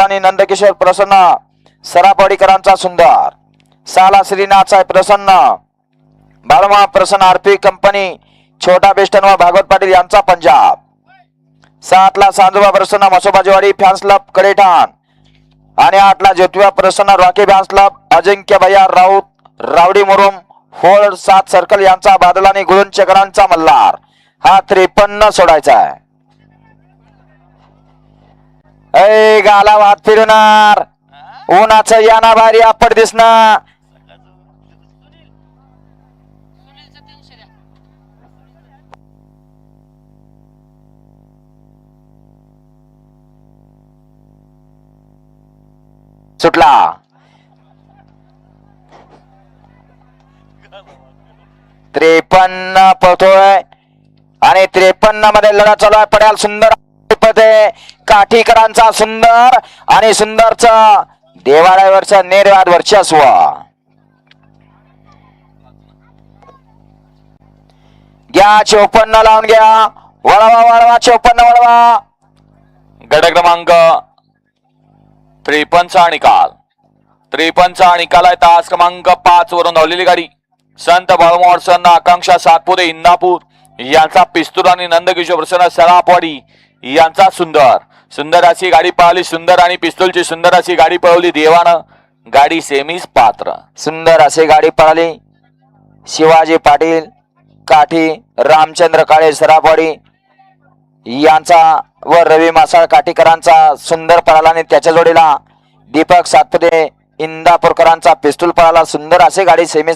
आणि नंदकिशोर प्रसन्न सरापवाडीकरांचा सुंदर, साला श्रीनाथ साहेब प्रसन्न, बाळमा प्रसन्न आरपी कंपनी छोटा बेस्टन व भागवत पाटील यांचा पंजाब, 7 ला सांजोबा प्रसन्न मसोबाजीवाडी फॅन्स क्लब कडेठाण आणि 8 ला ज्योतिबा प्रसन्न रॉकी फॅन्स क्लब अजिंक्य भैया राऊत रावडी मुरुम होल्ड 7 सर्कल यांचा बादल आणि गुळुंचकरांचा मल्हार हा 53 सोडायचा आहे. ऐ गाला वाद फिरणार उन्हाचं याना भारी आपट दिसणार. सुटला 53 पळतोय आणि 53 मध्ये लढा चालू आहे. पड्याल सुंदर काठीकरांचा सुंदर आणि सुंदरचा देवाळ्यावरचा निर्वाद वर्चस्व. घ्या 54 लावून घ्या. वळवा वळवा 54 वळवा. गट क्रमांक 53चा निकाल. 53चा निकाल आहे. तास क्रमांक 5 वरून धावलेली गाडी संत बाळूमावडसन्न आकांक्षा सातपुते इंदापूर यांचा पिस्तूल आणि नंदकिशोर प्रसन्न सरापवाडी यांचा सुंदर. सुंदर अशी गाडी पळाली. सुंदर आणि पिस्तूलची सुंदर अशी गाडी पळवली देवानं. गाडी सेमीस पात्र. सुंदर अशी गाडी पळाली. शिवाजी पाटील काठी, रामचंद्र काळे सरापवाडी यांचा व रवी मासाळ काठीकरांचा सुंदर पळाला आणि त्याच्या जोडीला दीपक सातपुते इंदापूरकरांचा पिस्तूल पळाला. सुंदर अशी गाडी सेमी